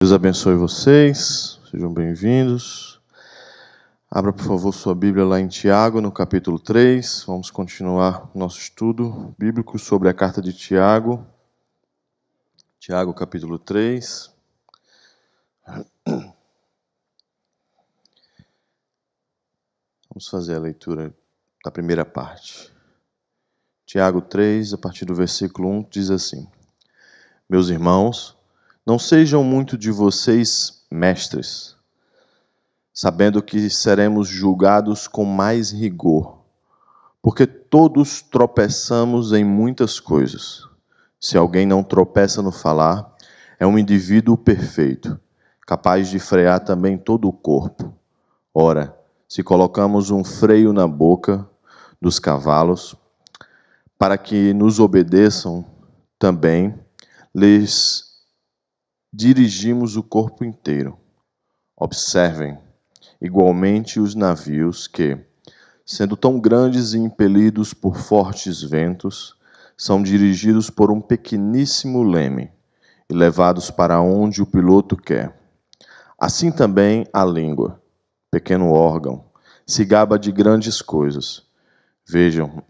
Deus abençoe vocês, sejam bem-vindos. Abra, por favor, sua Bíblia lá em Tiago, no capítulo 3. Vamos continuar nosso estudo bíblico sobre a carta de Tiago. Tiago, capítulo 3. Vamos fazer a leitura da primeira parte. Tiago 3, a partir do versículo 1, diz assim: Meus irmãos, não sejam muito de vocês mestres, sabendo que seremos julgados com mais rigor, porque todos tropeçamos em muitas coisas. Se alguém não tropeça no falar, é um indivíduo perfeito, capaz de frear também todo o corpo. Ora, se colocamos um freio na boca dos cavalos, para que nos obedeçam, também lhes dirigimos o corpo inteiro. Observem igualmente os navios que, sendo tão grandes e impelidos por fortes ventos, são dirigidos por um pequeníssimo leme e levados para onde o piloto quer. Assim também a língua, pequeno órgão, se gaba de grandes coisas. Vejam,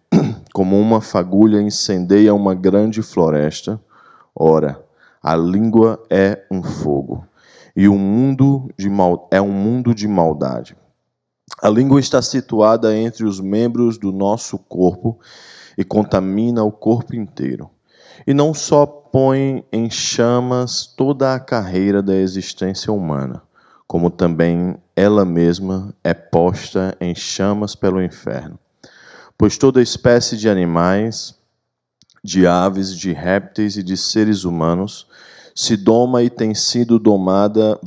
como uma fagulha incendeia uma grande floresta. Ora, a língua é um fogo, e é um mundo de maldade. A língua está situada entre os membros do nosso corpo e contamina o corpo inteiro. E não só põe em chamas toda a carreira da existência humana, como também ela mesma é posta em chamas pelo inferno. Pois toda espécie de animais, de aves, de répteis e de seres humanos se doma e tem sido domada,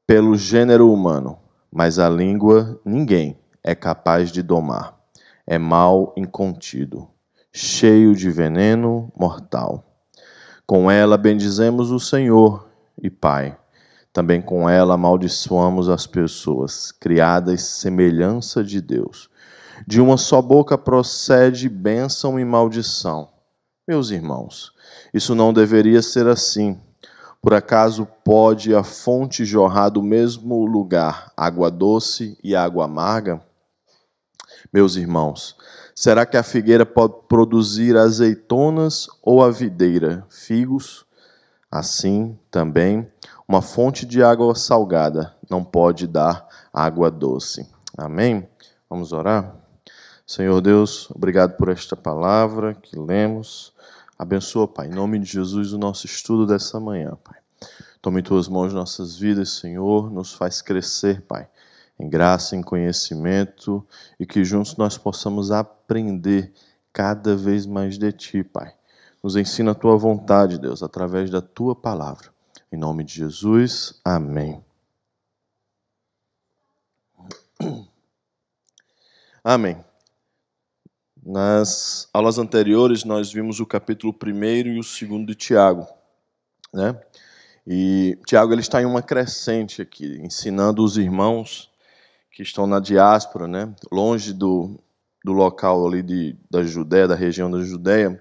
pelo gênero humano, mas a língua ninguém é capaz de domar. É mal incontido, cheio de veneno mortal. Com ela bendizemos o Senhor e Pai. Também com ela amaldiçoamos as pessoas, criadas semelhança de Deus. De uma só boca procede bênção e maldição. Meus irmãos, isso não deveria ser assim. Por acaso pode a fonte jorrar do mesmo lugar água doce e água amarga? Meus irmãos, será que a figueira pode produzir azeitonas ou a videira figos? Assim, também, uma fonte de água salgada não pode dar água doce. Amém? Vamos orar? Senhor Deus, obrigado por esta palavra que lemos. Abençoa, Pai, em nome de Jesus, o nosso estudo dessa manhã, Pai. Tome em tuas mãos nossas vidas, Senhor, nos faz crescer, Pai, em graça, em conhecimento, e que juntos nós possamos aprender cada vez mais de Ti, Pai. Nos ensina a Tua vontade, Deus, através da Tua palavra. Em nome de Jesus, amém. Amém. Nas aulas anteriores, nós vimos o capítulo 1 e o 2 de Tiago, né? E Tiago ele está em uma crescente aqui, ensinando os irmãos que estão na diáspora, né? Longe do local ali da Judéia, da região da Judéia,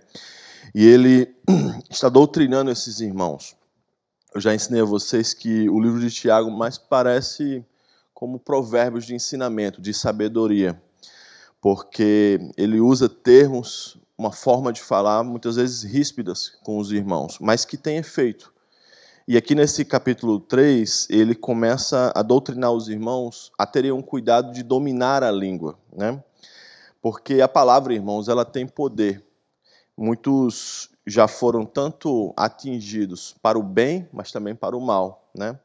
e ele está doutrinando esses irmãos. Eu já ensinei a vocês que o livro de Tiago mais parece como provérbios de ensinamento, de sabedoria, porque ele usa termos, uma forma de falar, muitas vezes ríspidas com os irmãos, mas que tem efeito. E aqui nesse capítulo 3, ele começa a doutrinar os irmãos a terem um cuidado de dominar a língua, né? Porque a palavra, irmãos, ela tem poder. Muitos já foram tanto atingidos para o bem, mas também para o mal, né?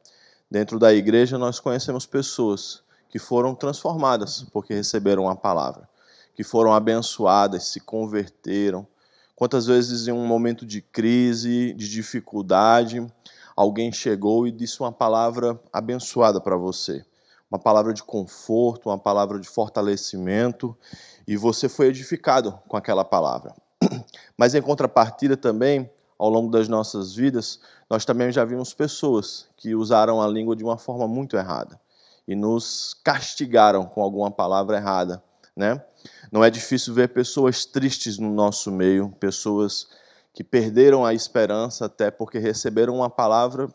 Dentro da igreja, nós conhecemos pessoas que foram transformadas porque receberam a palavra, que foram abençoadas, se converteram. Quantas vezes em um momento de crise, de dificuldade, alguém chegou e disse uma palavra abençoada para você, uma palavra de conforto, uma palavra de fortalecimento, e você foi edificado com aquela palavra. Mas em contrapartida também, ao longo das nossas vidas, nós também já vimos pessoas que usaram a língua de uma forma muito errada e nos castigaram com alguma palavra errada, né? Não é difícil ver pessoas tristes no nosso meio, pessoas que perderam a esperança até porque receberam uma palavra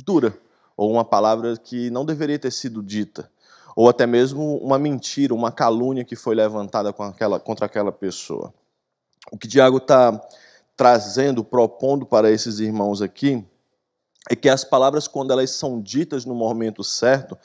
dura, ou uma palavra que não deveria ter sido dita, ou até mesmo uma mentira, uma calúnia que foi levantada contra aquela pessoa. O que Tiago está trazendo, propondo para esses irmãos aqui, é que as palavras, quando elas são ditas no momento certo,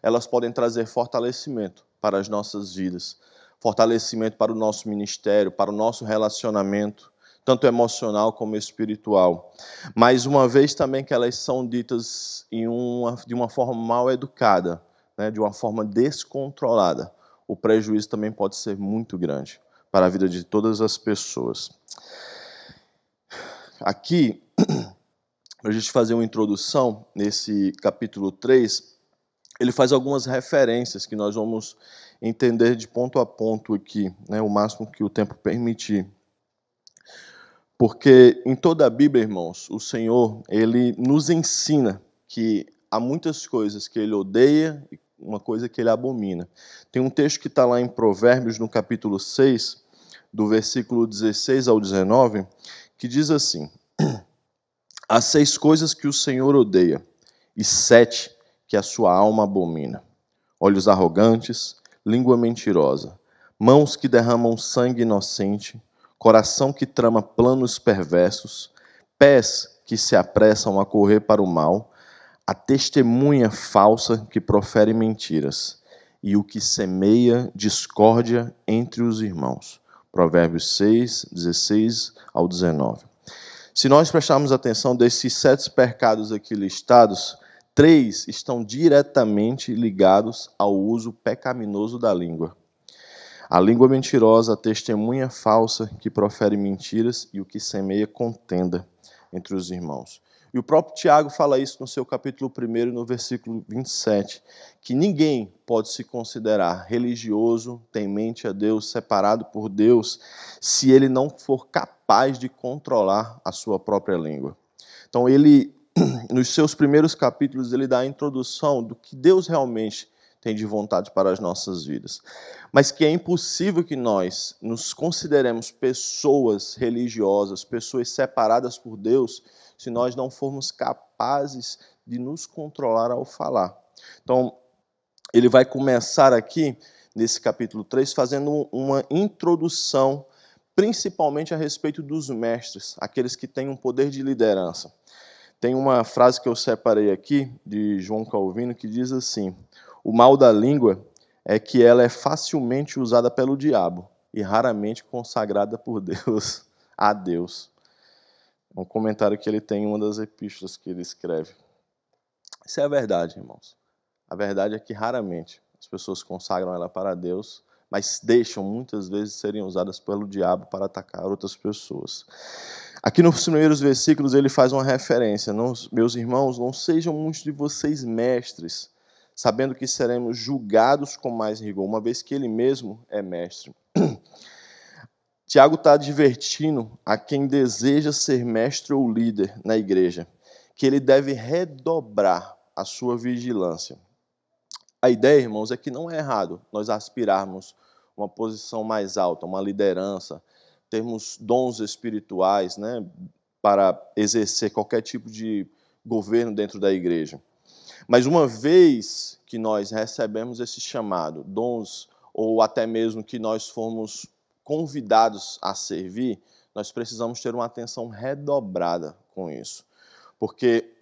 elas podem trazer fortalecimento para as nossas vidas, fortalecimento para o nosso ministério, para o nosso relacionamento, tanto emocional como espiritual. Mas uma vez também que elas são ditas de uma forma mal educada, né, de uma forma descontrolada, o prejuízo também pode ser muito grande para a vida de todas as pessoas. Aqui, para a gente fazer uma introdução, nesse capítulo 3, ele faz algumas referências que nós vamos entender de ponto a ponto aqui, né, o máximo que o tempo permitir. Porque em toda a Bíblia, irmãos, o Senhor, ele nos ensina que há muitas coisas que ele odeia e uma coisa que ele abomina. Tem um texto que está lá em Provérbios, no capítulo 6, do versículo 16 ao 19, que diz assim: há 6 coisas que o Senhor odeia, e 7 que a sua alma abomina: olhos arrogantes, língua mentirosa, mãos que derramam sangue inocente, coração que trama planos perversos, pés que se apressam a correr para o mal, a testemunha falsa que profere mentiras, e o que semeia discórdia entre os irmãos. Provérbios 6, 16 ao 19. Se nós prestarmos atenção desses 7 pecados aqui listados, 3 estão diretamente ligados ao uso pecaminoso da língua. A língua mentirosa, a testemunha falsa que profere mentiras e o que semeia contenda entre os irmãos. E o próprio Tiago fala isso no seu capítulo 1, no versículo 27, que ninguém pode se considerar religioso, temente a Deus, separado por Deus, se ele não for capaz de controlar a sua própria língua. Então ele, nos seus primeiros capítulos, ele dá a introdução do que Deus realmente tem de vontade para as nossas vidas. Mas que é impossível que nós nos consideremos pessoas religiosas, pessoas separadas por Deus, se nós não formos capazes de nos controlar ao falar. Então, ele vai começar aqui, nesse capítulo 3, fazendo uma introdução, principalmente a respeito dos mestres, aqueles que têm um poder de liderança. Tem uma frase que eu separei aqui, de João Calvino, que diz assim: o mal da língua é que ela é facilmente usada pelo diabo e raramente consagrada por Deus, a Deus. É um comentário que ele tem em uma das epístolas que ele escreve. Isso é a verdade, irmãos. A verdade é que raramente as pessoas consagram ela para Deus, mas deixam muitas vezes serem usadas pelo diabo para atacar outras pessoas. Aqui nos primeiros versículos ele faz uma referência: meus irmãos, não sejam muitos de vocês mestres, sabendo que seremos julgados com mais rigor, uma vez que ele mesmo é mestre. Tiago está advertindo a quem deseja ser mestre ou líder na igreja, que ele deve redobrar a sua vigilância. A ideia, irmãos, é que não é errado nós aspirarmos uma posição mais alta, uma liderança, termos dons espirituais, né, para exercer qualquer tipo de governo dentro da igreja. Mas uma vez que nós recebemos esse chamado, dons, ou até mesmo que nós fomos convidados a servir, nós precisamos ter uma atenção redobrada com isso. Porque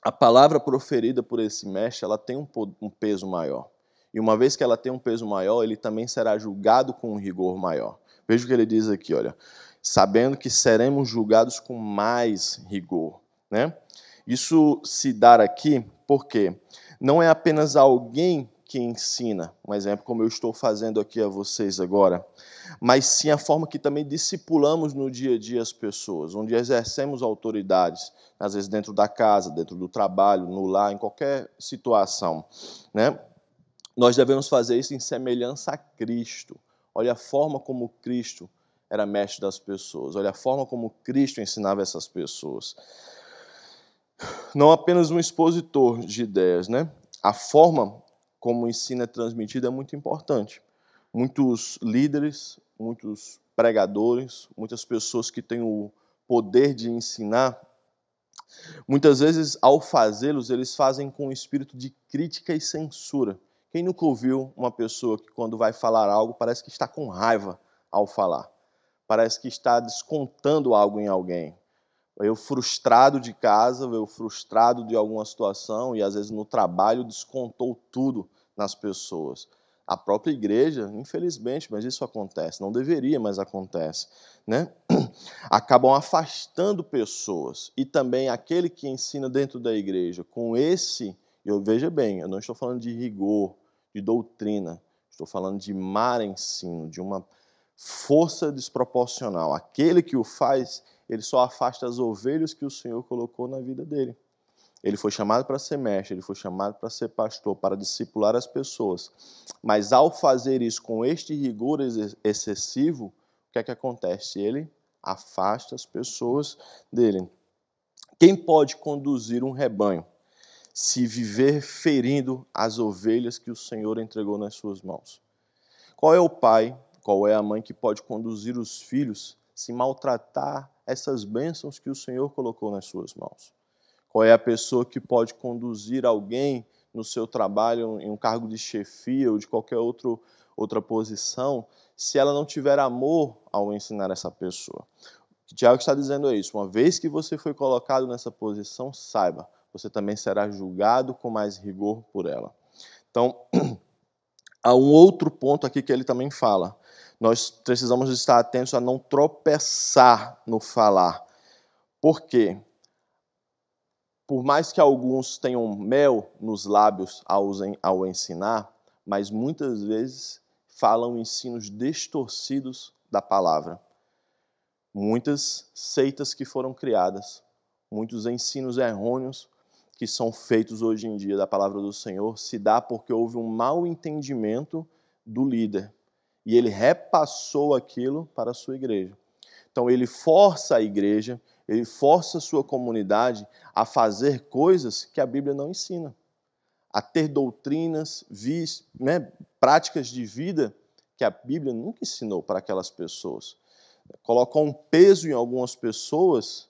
a palavra proferida por esse mestre, ela tem um peso maior. E uma vez que ela tem um peso maior, ele também será julgado com um rigor maior. Veja o que ele diz aqui, olha: sabendo que seremos julgados com mais rigor, né? Isso se dá aqui porque não é apenas alguém que ensina, um exemplo como eu estou fazendo aqui a vocês agora, mas sim a forma que também discipulamos no dia a dia as pessoas, onde exercemos autoridades, às vezes dentro da casa, dentro do trabalho, no lar, em qualquer situação, né? Nós devemos fazer isso em semelhança a Cristo. Olha a forma como Cristo era mestre das pessoas, olha a forma como Cristo ensinava essas pessoas. Não apenas um expositor de ideias, né? A forma como o ensino é transmitido é muito importante. Muitos líderes, muitos pregadores, muitas pessoas que têm o poder de ensinar, Muitas vezes, ao fazê-los, eles fazem com um espírito de crítica e censura. Quem nunca ouviu uma pessoa que, quando vai falar algo, parece que está com raiva ao falar? Parece que está descontando algo em alguém. Eu frustrado de casa, eu frustrado de alguma situação e às vezes no trabalho descontou tudo nas pessoas. A própria igreja, infelizmente, mas isso acontece, não deveria, mas acontece, né? Acabam afastando pessoas e também aquele que ensina dentro da igreja com esse, eu veja bem, eu não estou falando de rigor, de doutrina, estou falando de mar ensino, de uma força desproporcional. Aquele que o faz, ele só afasta as ovelhas que o Senhor colocou na vida dele. Ele foi chamado para ser mestre, ele foi chamado para ser pastor, para discipular as pessoas. Mas ao fazer isso com este rigor excessivo, o que é que acontece? Ele afasta as pessoas dele. Quem pode conduzir um rebanho se viver ferindo as ovelhas que o Senhor entregou nas suas mãos? Qual é o pai, qual é a mãe que pode conduzir os filhos se maltratar essas bênçãos que o Senhor colocou nas suas mãos? Qual é a pessoa que pode conduzir alguém no seu trabalho, em um cargo de chefia ou de qualquer outra posição, se ela não tiver amor ao ensinar essa pessoa? O que Tiago está dizendo é isso. Uma vez que você foi colocado nessa posição, saiba, você também será julgado com mais rigor por ela. Então, há um outro ponto aqui que ele também fala. Nós precisamos estar atentos a não tropeçar no falar. Por quê? Por mais que alguns tenham mel nos lábios ao ensinar, mas muitas vezes falam ensinos distorcidos da palavra. Muitas seitas que foram criadas, muitos ensinos errôneos que são feitos hoje em dia da palavra do Senhor, se dá porque houve um mau entendimento do líder. E ele repassou aquilo para a sua igreja. Então ele força a igreja, ele força a sua comunidade a fazer coisas que a Bíblia não ensina, a ter doutrinas, práticas de vida que a Bíblia nunca ensinou para aquelas pessoas. Colocou um peso em algumas pessoas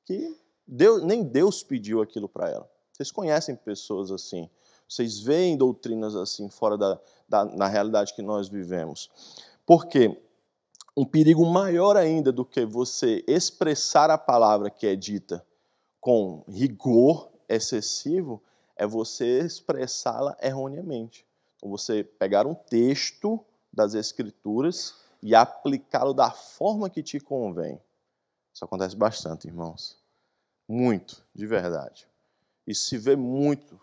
que nem Deus pediu aquilo para ela. Vocês conhecem pessoas assim, vocês veem doutrinas assim fora na realidade que nós vivemos. Por quê? Um perigo maior ainda do que você expressar a palavra que é dita com rigor excessivo é você expressá-la erroneamente. Então, você pegar um texto das Escrituras e aplicá-lo da forma que te convém. Isso acontece bastante, irmãos. Muito, de verdade. Isso se vê muito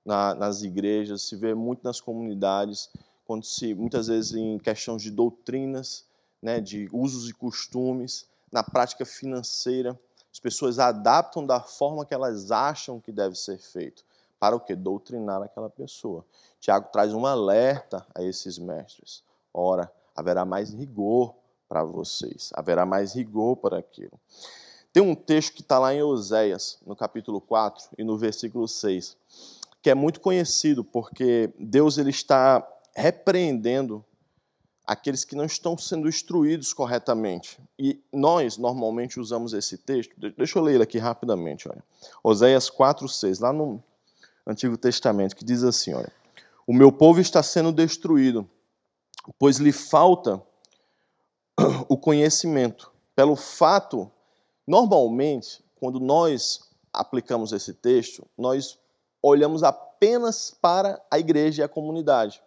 nas igrejas, se vê muito nas comunidades, muitas vezes em questões de doutrinas, né, de usos e costumes, na prática financeira, as pessoas adaptam da forma que elas acham que deve ser feito. Para o quê? Doutrinar aquela pessoa. Tiago traz um alerta a esses mestres. Ora, haverá mais rigor para vocês, haverá mais rigor para aquilo. Tem um texto que está lá em Oséias, no capítulo 4 e no versículo 6, que é muito conhecido, porque Deus ele está repreendendo aqueles que não estão sendo instruídos corretamente. E nós, normalmente, usamos esse texto. Deixa eu ler ele aqui rapidamente. Olha. Oséias 4:6, lá no Antigo Testamento, que diz assim, olha, o meu povo está sendo destruído, pois lhe falta o conhecimento. Pelo fato, normalmente, quando nós aplicamos esse texto, nós olhamos apenas para a igreja e a comunidade.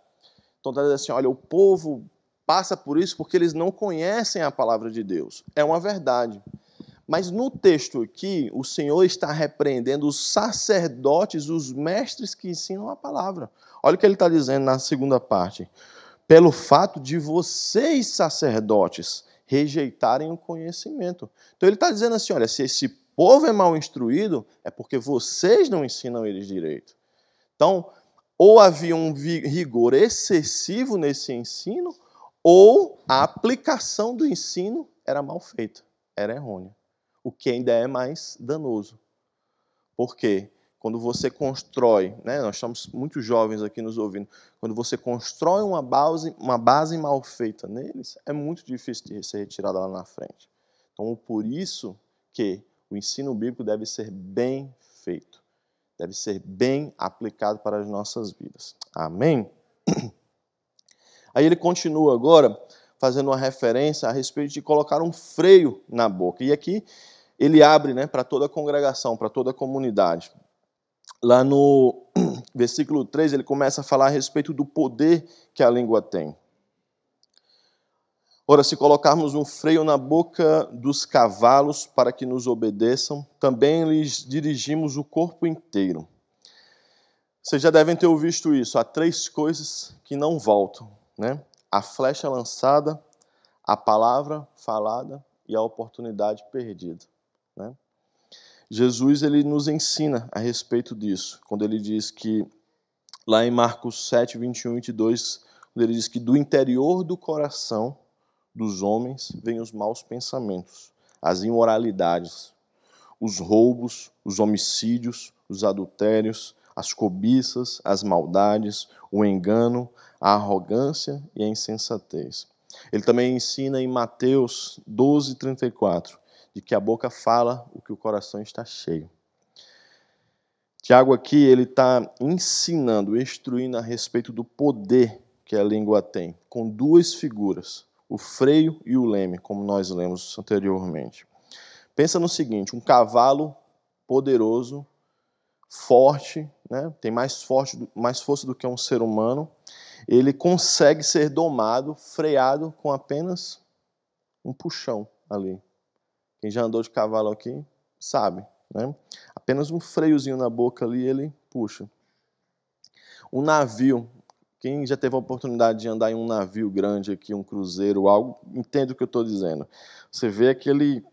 Então, está dizendo assim, olha, o povo passa por isso porque eles não conhecem a palavra de Deus. É uma verdade. Mas no texto aqui, o Senhor está repreendendo os sacerdotes, os mestres que ensinam a palavra. Olha o que ele está dizendo na segunda parte. Pelo fato de vocês, sacerdotes, rejeitarem o conhecimento. Então ele está dizendo assim, olha, se esse povo é mal instruído, é porque vocês não ensinam eles direito. Então, ou havia um rigor excessivo nesse ensino, ou a aplicação do ensino era mal feita, era errônea. O que ainda é mais danoso. Por quê? Quando você constrói, né, nós estamos muito jovens aqui nos ouvindo, quando você constrói uma base mal feita neles, é muito difícil de ser retirada lá na frente. Então, por isso que O ensino bíblico deve ser bem feito, deve ser bem aplicado para as nossas vidas. Amém? Aí ele continua agora fazendo uma referência a respeito de colocar um freio na boca. E aqui ele abre, né, para toda a congregação, para toda a comunidade. Lá no versículo 3, ele começa a falar a respeito do poder que a língua tem. Ora, se colocarmos um freio na boca dos cavalos para que nos obedeçam, também lhes dirigimos o corpo inteiro. Vocês já devem ter visto isso. Há 3 coisas que não voltam, né? A flecha lançada, a palavra falada e a oportunidade perdida, né? Jesus, ele nos ensina a respeito disso, quando ele diz que, lá em Marcos 7, 21 e 22, quando ele diz que do interior do coração dos homens vêm os maus pensamentos, as imoralidades, os roubos, os homicídios, os adultérios, as cobiças, as maldades, o engano, a arrogância e a insensatez. Ele também ensina em Mateus 12, 34, de que a boca fala o que o coração está cheio. Tiago aqui, ele está ensinando, instruindo a respeito do poder que a língua tem, com 2 figuras, o freio e o leme, como nós lemos anteriormente. Pensa no seguinte, um cavalo poderoso, forte, né, tem mais força do que um ser humano, ele consegue ser domado, freado com apenas um puxão ali. Quem já andou de cavalo aqui sabe, né? Apenas um freiozinho na boca ali, ele puxa. Um navio, quem já teve a oportunidade de andar em um navio grande aqui, um cruzeiro, algo, entende o que eu estou dizendo. Você vê aquele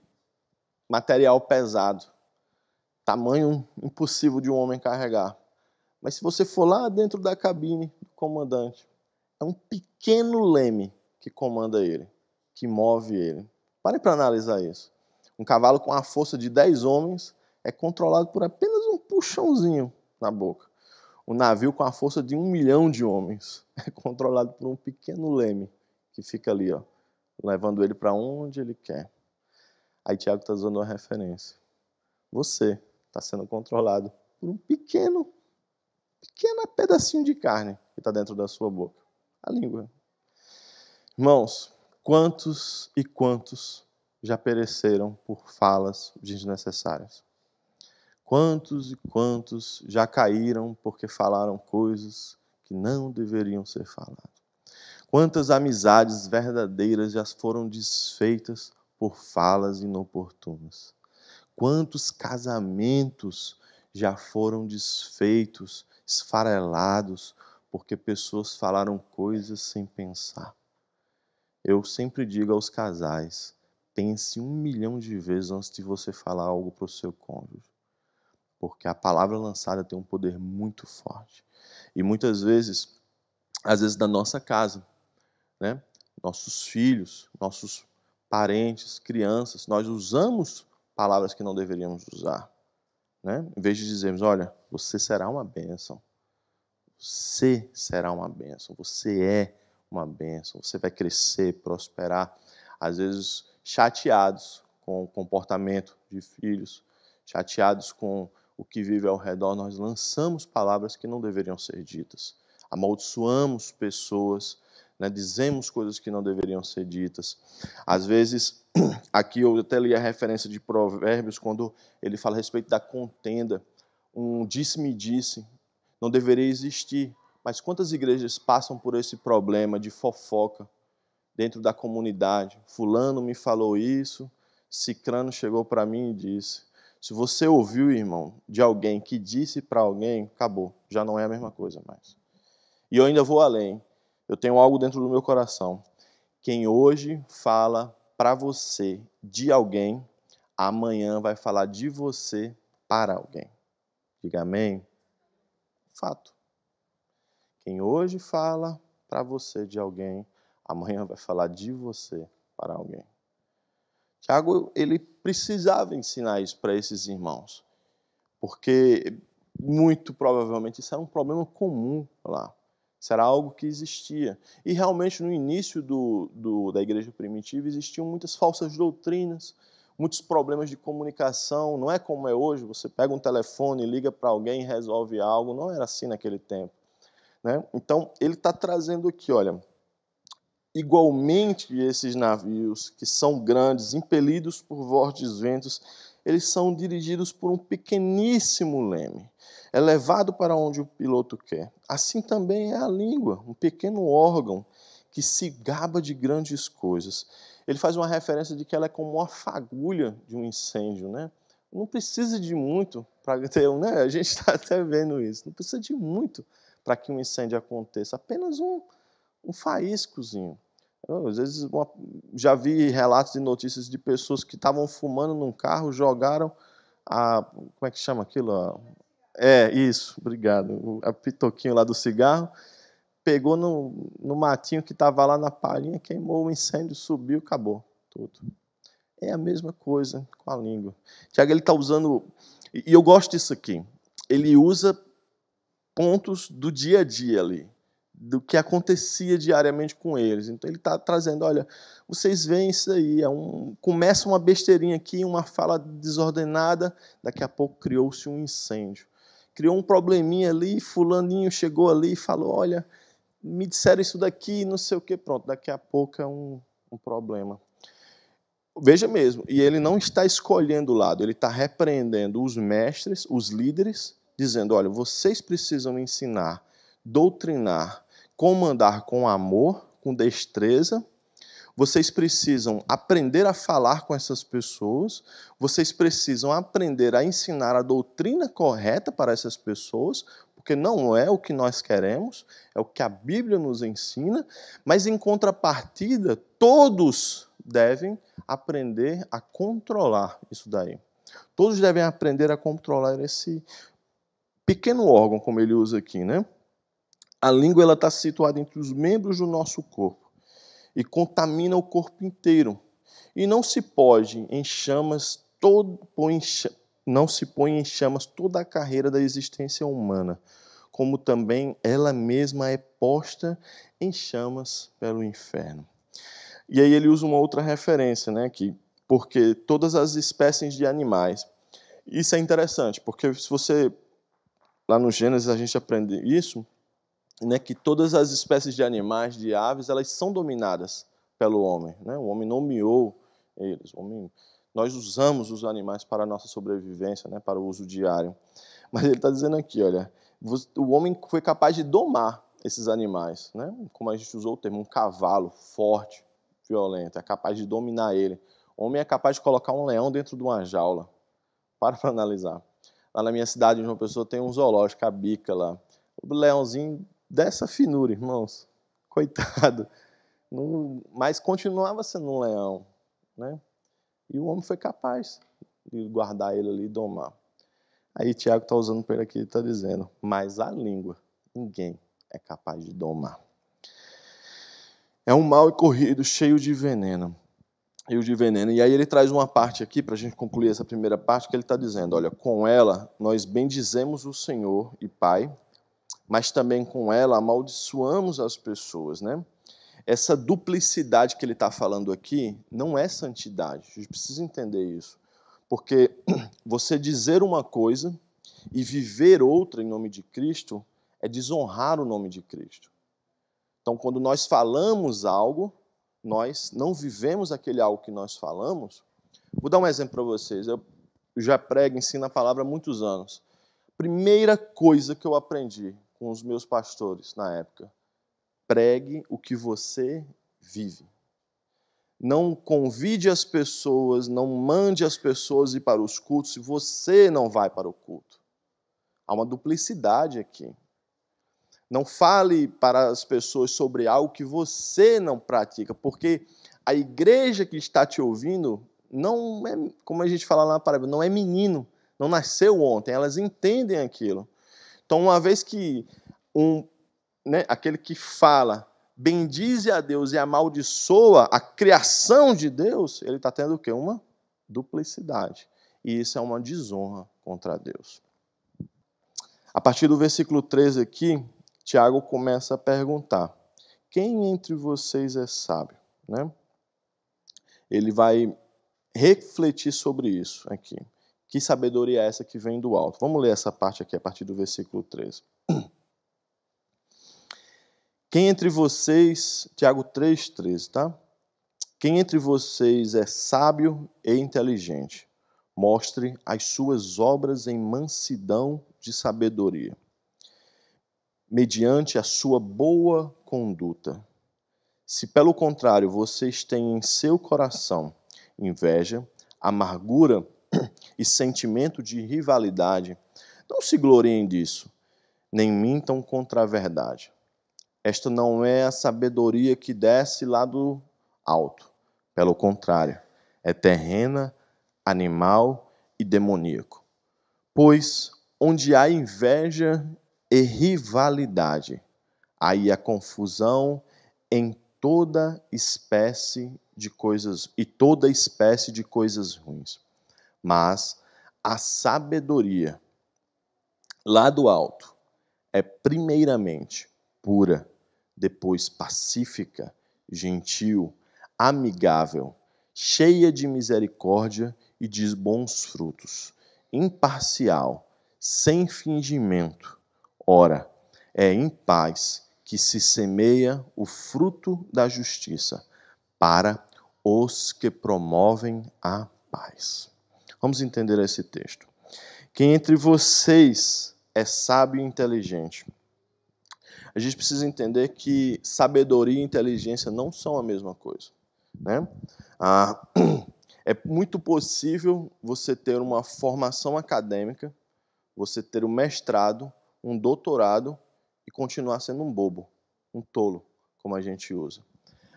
material pesado, tamanho impossível de um homem carregar. Mas se você for lá dentro da cabine do comandante, é um pequeno leme que comanda ele, que move ele. Parem para analisar isso. Um cavalo com a força de 10 homens é controlado por apenas um puxãozinho na boca. Um navio com a força de 1 milhão de homens é controlado por um pequeno leme que fica ali, ó, levando ele para onde ele quer. Aí Tiago está usando uma referência. Você está sendo controlado por um pequeno pedacinho de carne que está dentro da sua boca. A língua. Irmãos, quantos e quantos já pereceram por falas desnecessárias? Quantos e quantos já caíram porque falaram coisas que não deveriam ser faladas? Quantas amizades verdadeiras já foram desfeitas por falas inoportunas? Quantos casamentos já foram desfeitos, esfarelados, porque pessoas falaram coisas sem pensar? Eu sempre digo aos casais, pense 1 milhão de vezes antes de você falar algo para o seu cônjuge. Porque a palavra lançada tem um poder muito forte. E muitas vezes, às vezes da nossa casa, né? Nossos filhos, nossos parentes, crianças, nós usamos palavras que não deveríamos usar, né? Em vez de dizermos, olha, você será uma bênção. Você será uma bênção. Você é uma bênção. Você vai crescer, prosperar. Às vezes chateados com o comportamento de filhos, chateados com o que vive ao redor, nós lançamos palavras que não deveriam ser ditas. Amaldiçoamos pessoas, né? Dizemos coisas que não deveriam ser ditas. Às vezes, aqui eu até li a referência de Provérbios, quando ele fala a respeito da contenda. Um disse-me-disse não deveria existir. Mas quantas igrejas passam por esse problema de fofoca dentro da comunidade? Fulano me falou isso, cicrano chegou para mim e disse. Se você ouviu, irmão, de alguém que disse para alguém, acabou, já não é a mesma coisa mais. E eu ainda vou além. Eu tenho algo dentro do meu coração. Quem hoje fala para você de alguém, amanhã vai falar de você para alguém. Diga amém. Fato. Quem hoje fala para você de alguém, amanhã vai falar de você para alguém. Tiago, ele precisava ensinar isso para esses irmãos, porque muito provavelmente isso era um problema comum lá. Isso era algo que existia. E realmente no início da igreja primitiva existiam muitas falsas doutrinas, muitos problemas de comunicação, não é como é hoje, você pega um telefone, liga para alguém e resolve algo, não era assim naquele tempo, né? Então, ele está trazendo aqui, olha, igualmente esses navios, que são grandes, impelidos por fortes ventos, eles são dirigidos por um pequeníssimo leme, é levado para onde o piloto quer. Assim também é a língua, um pequeno órgão que se gaba de grandes coisas. Ele faz uma referência de que ela é como uma fagulha de um incêndio, né? Não precisa de muito para ter, né? A gente está até vendo isso. Não precisa de muito para que um incêndio aconteça. Apenas um faíscozinho. Às vezes já vi relatos e notícias de pessoas que estavam fumando num carro, jogaram como é que chama aquilo? Isso, obrigado. A pitoquinho lá do cigarro, pegou no matinho que estava lá na palhinha, queimou o incêndio, subiu, acabou tudo. É a mesma coisa com a língua. Tiago, ele está usando, e eu gosto disso aqui, ele usa pontos do dia a dia ali, do que acontecia diariamente com eles. Então ele está trazendo, olha, vocês veem isso aí, começa uma besteirinha aqui, uma fala desordenada, daqui a pouco criou-se um incêndio. Criou um probleminha ali, fulaninho chegou ali e falou, olha, me disseram isso daqui, não sei o que, pronto, daqui a pouco é um problema. Veja mesmo, e ele não está escolhendo o lado, ele está repreendendo os mestres, os líderes, dizendo, olha, vocês precisam ensinar, doutrinar, comandar com amor, com destreza, vocês precisam aprender a falar com essas pessoas, vocês precisam aprender a ensinar a doutrina correta para essas pessoas, porque não é o que nós queremos, é o que a Bíblia nos ensina, mas em contrapartida, todos devem aprender a controlar isso daí. Todos devem aprender a controlar esse pequeno órgão, como ele usa aqui, né? A língua está situada entre os membros do nosso corpo e contamina o corpo inteiro. E não se pode em chamas não se põe em chamas toda a carreira da existência humana, como também ela mesma é posta em chamas pelo inferno. E aí ele usa uma outra referência, né, aqui, porque todas as espécies de animais. Isso é interessante, porque se você lá no Gênesis a gente aprende isso, né, que todas as espécies de animais, de aves, elas são dominadas pelo homem, né? O homem nomeou eles. Nós usamos os animais para a nossa sobrevivência, né, para o uso diário. Mas ele está dizendo aqui, olha, o homem foi capaz de domar esses animais, né? Como a gente usou o termo, um cavalo forte, violento, é capaz de dominar ele. O homem é capaz de colocar um leão dentro de uma jaula. Para analisar. Lá na minha cidade, uma pessoa tem um zoológico, a Bica lá. O leãozinho dessa finura, irmãos. Coitado. Mas continuava sendo um leão, né? E o homem foi capaz de guardar ele ali e domar. Aí Tiago está usando para ele aqui, ele está dizendo, mas a língua, ninguém é capaz de domar. É um mal corrido, cheio de veneno. E aí ele traz uma parte aqui, para a gente concluir essa primeira parte, que ele está dizendo, olha, com ela nós bendizemos o Senhor e Pai, mas também com ela amaldiçoamos as pessoas, né? Essa duplicidade que ele está falando aqui não é santidade, a gente precisa entender isso. Porque você dizer uma coisa e viver outra em nome de Cristo é desonrar o nome de Cristo. Então, quando nós falamos algo, nós não vivemos aquele algo que nós falamos. Vou dar um exemplo para vocês. Eu já prego, ensino a palavra há muitos anos. Primeira coisa que eu aprendi com os meus pastores na época: pregue o que você vive. Não convide as pessoas, não mande as pessoas ir para os cultos se você não vai para o culto. Há uma duplicidade aqui. Não fale para as pessoas sobre algo que você não pratica, porque a igreja que está te ouvindo não é, como a gente fala lá na palavra, não é menino, não nasceu ontem, elas entendem aquilo. Então, uma vez que aquele que fala, bendize a Deus e amaldiçoa a criação de Deus, ele está tendo o quê? Uma duplicidade. E isso é uma desonra contra Deus. A partir do versículo 13 aqui, Tiago começa a perguntar, quem entre vocês é sábio? Né? Ele vai refletir sobre isso aqui. Que sabedoria é essa que vem do alto? Vamos ler essa parte aqui, a partir do versículo 13. Quem entre vocês, Tiago 3,13, tá? Quem entre vocês é sábio e inteligente, mostre as suas obras em mansidão de sabedoria, mediante a sua boa conduta. Se, pelo contrário, vocês têm em seu coração inveja, amargura e sentimento de rivalidade, não se gloriem disso, nem mintam contra a verdade. Esta não é a sabedoria que desce lá do alto. Pelo contrário, é terrena, animal e demoníaco. Pois onde há inveja e rivalidade, aí há confusão em toda espécie de coisas ruins. Mas a sabedoria lá do alto é primeiramente pura, depois pacífica, gentil, amigável, cheia de misericórdia e de bons frutos, imparcial, sem fingimento. Ora, é em paz que se semeia o fruto da justiça para os que promovem a paz. Vamos entender esse texto. Quem entre vocês é sábio e inteligente? A gente precisa entender que sabedoria e inteligência não são a mesma coisa, né? É muito possível você ter uma formação acadêmica, você ter um mestrado, um doutorado e continuar sendo um bobo, um tolo, como a gente usa.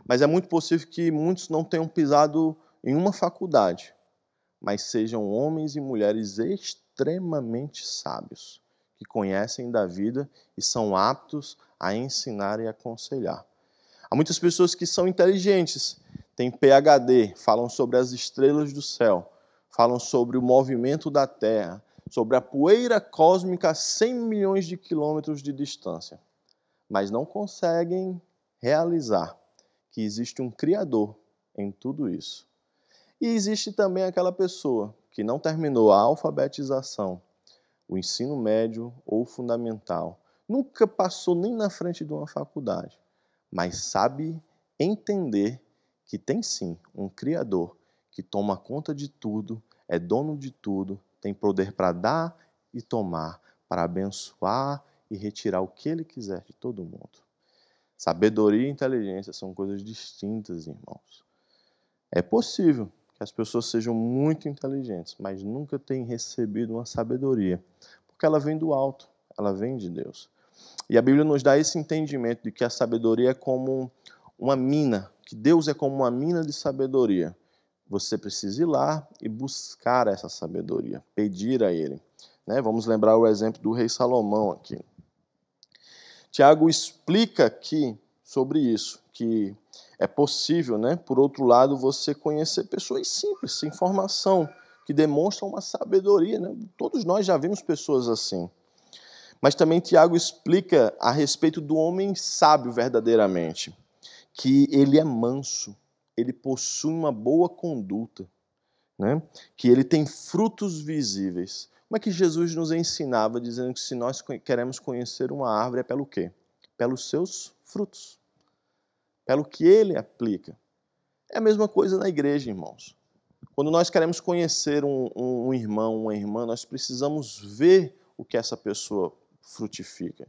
Mas é muito possível que muitos não tenham pisado em uma faculdade, mas sejam homens e mulheres extremamente sábios, que conhecem da vida e são aptos a ensinar e aconselhar. Há muitas pessoas que são inteligentes, têm PhD, falam sobre as estrelas do céu, falam sobre o movimento da Terra, sobre a poeira cósmica a 100 milhões de quilômetros de distância, mas não conseguem realizar que existe um Criador em tudo isso. E existe também aquela pessoa que não terminou a alfabetização, o ensino médio ou fundamental, nunca passou nem na frente de uma faculdade, mas sabe entender que tem sim um Criador que toma conta de tudo, é dono de tudo, tem poder para dar e tomar, para abençoar e retirar o que Ele quiser de todo mundo. Sabedoria e inteligência são coisas distintas, irmãos. É possível que as pessoas sejam muito inteligentes, mas nunca tenham recebido uma sabedoria, porque ela vem do alto, ela vem de Deus. E a Bíblia nos dá esse entendimento de que a sabedoria é como uma mina, que Deus é como uma mina de sabedoria. Você precisa ir lá e buscar essa sabedoria, pedir a Ele. Vamos lembrar o exemplo do rei Salomão aqui. Tiago explica aqui sobre isso, que é possível, por outro lado, você conhecer pessoas simples, sem formação, que demonstram uma sabedoria. Todos nós já vimos pessoas assim. Mas também Tiago explica a respeito do homem sábio verdadeiramente, que ele é manso, ele possui uma boa conduta, que ele tem frutos visíveis. Como é que Jesus nos ensinava, dizendo que se nós queremos conhecer uma árvore é pelo quê? Pelos seus frutos, pelo que ele aplica. É a mesma coisa na igreja, irmãos. Quando nós queremos conhecer um irmão, uma irmã, nós precisamos ver o que essa pessoa frutifica.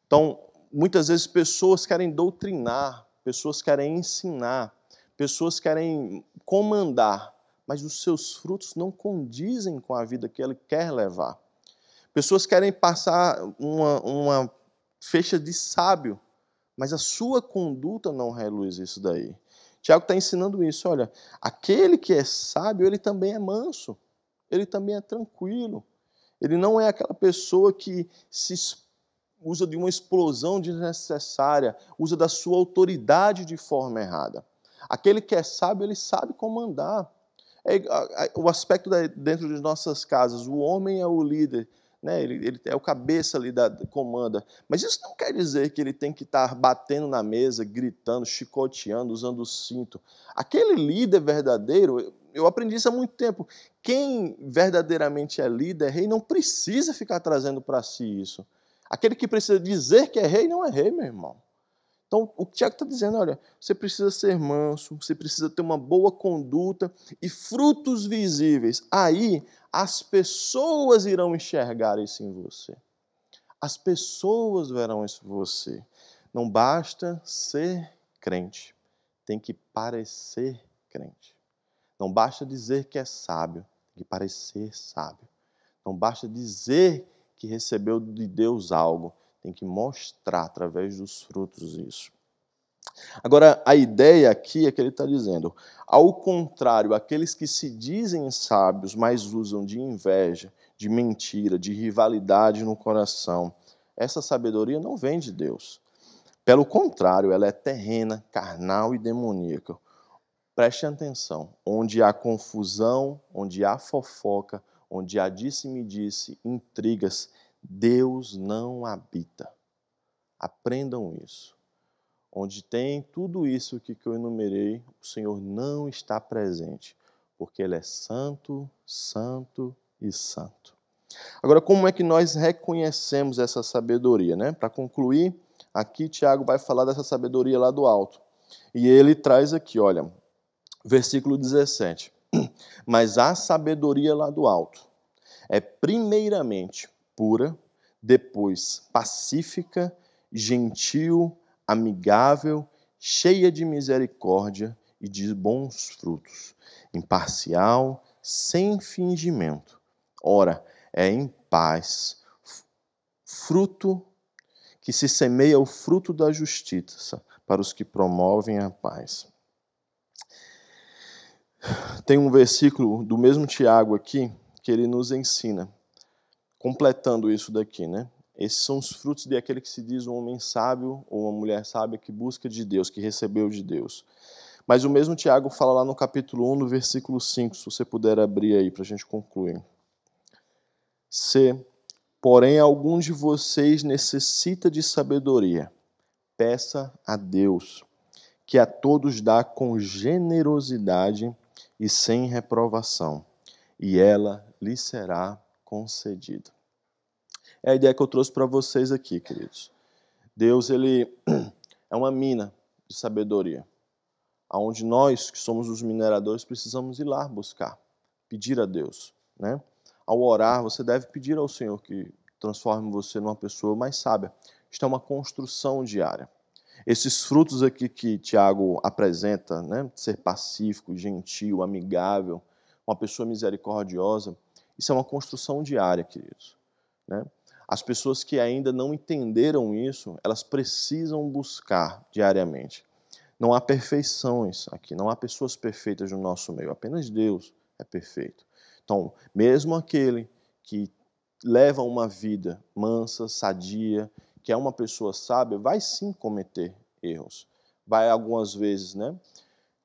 Então, muitas vezes pessoas querem doutrinar, pessoas querem ensinar, pessoas querem comandar, mas os seus frutos não condizem com a vida que ele quer levar. Pessoas querem passar uma faixa de sábio, mas a sua conduta não reluz isso daí. Tiago está ensinando isso. Olha, aquele que é sábio, ele também é manso, ele também é tranquilo. Ele não é aquela pessoa que usa de uma explosão desnecessária, usa da sua autoridade de forma errada. Aquele que é sábio, ele sabe comandar. O aspecto dentro de nossas casas, o homem é o líder, ele é o cabeça ali da comanda. Mas isso não quer dizer que ele tem que estar batendo na mesa, gritando, chicoteando, usando o cinto. Aquele líder verdadeiro, eu aprendi isso há muito tempo. Quem verdadeiramente é líder, é rei, não precisa ficar trazendo para si isso. Aquele que precisa dizer que é rei, não é rei, meu irmão. Então, o que o Tiago está dizendo, olha, você precisa ser manso, você precisa ter uma boa conduta e frutos visíveis. Aí, as pessoas irão enxergar isso em você. As pessoas verão isso em você. Não basta ser crente, tem que parecer crente. Não basta dizer que é sábio, tem que parecer sábio. Não basta dizer que recebeu de Deus algo, tem que mostrar através dos frutos isso. Agora, a ideia aqui é que ele está dizendo, ao contrário, aqueles que se dizem sábios, mas usam de inveja, de mentira, de rivalidade no coração, essa sabedoria não vem de Deus. Pelo contrário, ela é terrena, carnal e demoníaca. Preste atenção, onde há confusão, onde há fofoca, onde há disse-me-disse, intrigas, Deus não habita. Aprendam isso. Onde tem tudo isso que eu enumerei, o Senhor não está presente, porque Ele é santo, santo e santo. Agora, como é que nós reconhecemos essa sabedoria, né? Para concluir, aqui Tiago vai falar dessa sabedoria lá do alto. E ele traz aqui, olha, versículo 17. Mas a sabedoria lá do alto é primeiramente pura, depois pacífica, gentil, amigável, cheia de misericórdia e de bons frutos, imparcial, sem fingimento. Ora, é em paz, fruto que se semeia o fruto da justiça para os que promovem a paz. Tem um versículo do mesmo Tiago aqui que ele nos ensina, completando isso daqui, né? Esses são os frutos de aquele que se diz um homem sábio ou uma mulher sábia que busca de Deus, que recebeu de Deus. Mas o mesmo Tiago fala lá no capítulo 1, no versículo 5, se você puder abrir aí para a gente concluir. Se, porém, algum de vocês necessita de sabedoria, peça a Deus, que a todos dá com generosidade e sem reprovação, e ela lhe será concedida. É a ideia que eu trouxe para vocês aqui, queridos. Deus, ele é uma mina de sabedoria, onde nós, que somos os mineradores, precisamos ir lá buscar, pedir a Deus, né? Ao orar, você deve pedir ao Senhor que transforme você numa pessoa mais sábia. Isto é uma construção diária. Esses frutos aqui que Tiago apresenta, né, ser pacífico, gentil, amigável, uma pessoa misericordiosa, isso é uma construção diária, queridos, né? As pessoas que ainda não entenderam isso, elas precisam buscar diariamente. Não há perfeições aqui, não há pessoas perfeitas no nosso meio, apenas Deus é perfeito. Então, mesmo aquele que leva uma vida mansa, sadia, que é uma pessoa sábia, vai sim cometer erros. Vai algumas vezes, né?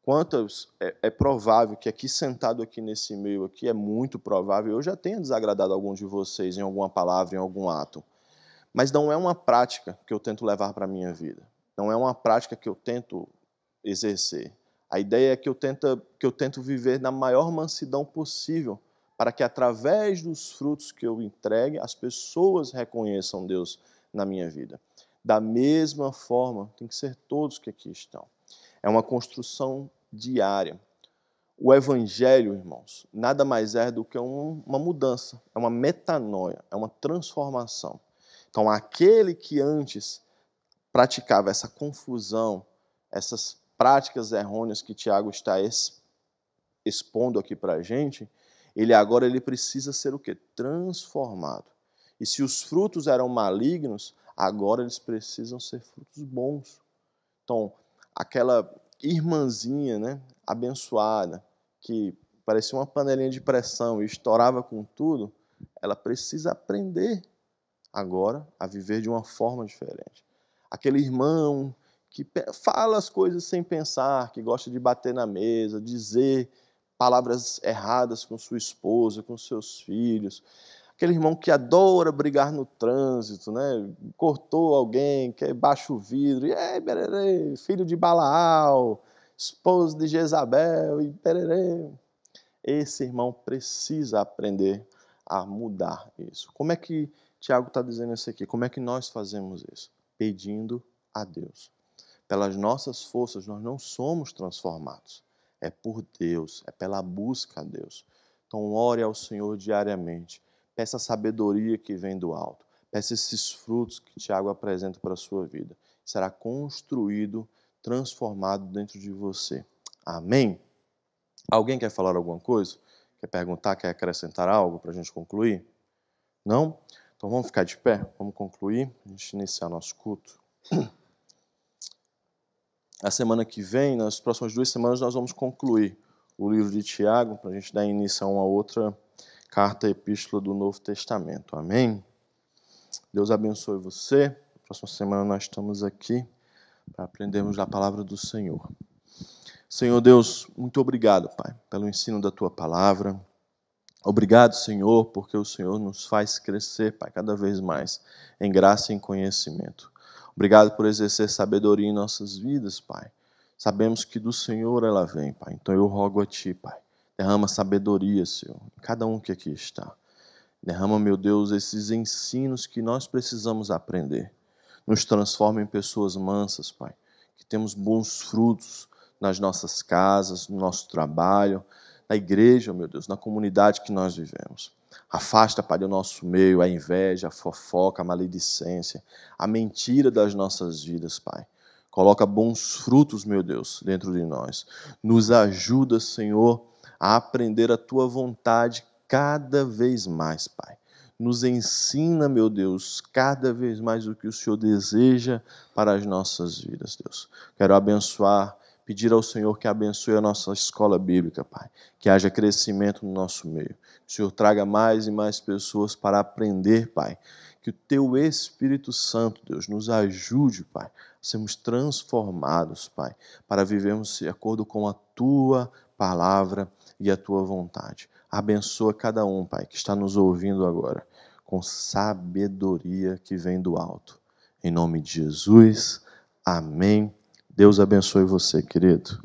Quantas é provável que aqui sentado aqui nesse meio aqui, é muito provável, eu já tenha desagradado algum de vocês em alguma palavra, em algum ato. Mas não é uma prática que eu tento levar para a minha vida. Não é uma prática que eu tento exercer. A ideia é que eu tento viver na maior mansidão possível, para que através dos frutos que eu entregue, as pessoas reconheçam Deus na minha vida. Da mesma forma, tem que ser todos que aqui estão. É uma construção diária. O Evangelho, irmãos, nada mais é do que uma mudança, é uma metanoia, é uma transformação. Então, aquele que antes praticava essa confusão, essas práticas errôneas que Tiago está expondo aqui para a gente, ele precisa ser o quê? Transformado. E se os frutos eram malignos, agora eles precisam ser frutos bons. Então, aquela irmãzinha, né, abençoada, que parecia uma panelinha de pressão e estourava com tudo, ela precisa aprender agora a viver de uma forma diferente. Aquele irmão que fala as coisas sem pensar, que gosta de bater na mesa, dizer palavras erradas com sua esposa, com seus filhos. Aquele irmão que adora brigar no trânsito, né? Cortou alguém, que baixa o vidro, e bererê, filho de Balaal, esposo de Jezabel, e bererê. Esse irmão precisa aprender a mudar isso. Como é que Tiago está dizendo isso aqui? Como é que nós fazemos isso? Pedindo a Deus. Pelas nossas forças, nós não somos transformados. É por Deus, é pela busca a Deus. Então, ore ao Senhor diariamente. Peça a sabedoria que vem do alto. Peça esses frutos que Tiago apresenta para a sua vida. Será construído, transformado dentro de você. Amém? Alguém quer falar alguma coisa? Quer perguntar, quer acrescentar algo para a gente concluir? Não? Então vamos ficar de pé, vamos concluir, a gente iniciar nosso culto. A semana que vem, nas próximas 2 semanas, nós vamos concluir o livro de Tiago, para a gente dar início a uma outra carta epístola do Novo Testamento. Amém? Deus abençoe você. Na próxima semana nós estamos aqui para aprendermos da palavra do Senhor. Senhor Deus, muito obrigado, Pai, pelo ensino da Tua palavra. Obrigado, Senhor, porque o Senhor nos faz crescer, Pai, cada vez mais, em graça e em conhecimento. Obrigado por exercer sabedoria em nossas vidas, Pai. Sabemos que do Senhor ela vem, Pai. Então eu rogo a Ti, Pai. Derrama sabedoria, Senhor, em cada um que aqui está. Derrama, meu Deus, esses ensinos que nós precisamos aprender. Nos transforma em pessoas mansas, Pai. Que temos bons frutos nas nossas casas, no nosso trabalho, na igreja, meu Deus, na comunidade que nós vivemos. Afasta, Pai, do nosso meio a inveja, a fofoca, a maledicência, a mentira das nossas vidas, Pai. Coloca bons frutos, meu Deus, dentro de nós. Nos ajuda, Senhor, a aprender a Tua vontade cada vez mais, Pai. Nos ensina, meu Deus, cada vez mais o que o Senhor deseja para as nossas vidas, Deus. Quero abençoar, pedir ao Senhor que abençoe a nossa escola bíblica, Pai. Que haja crescimento no nosso meio. Que o Senhor traga mais e mais pessoas para aprender, Pai. Que o Teu Espírito Santo, Deus, nos ajude, Pai, a sermos transformados, Pai, para vivermos de acordo com a Tua palavra e a Tua vontade. Abençoa cada um, Pai, que está nos ouvindo agora, com sabedoria que vem do alto. Em nome de Jesus, amém. Deus abençoe você, querido.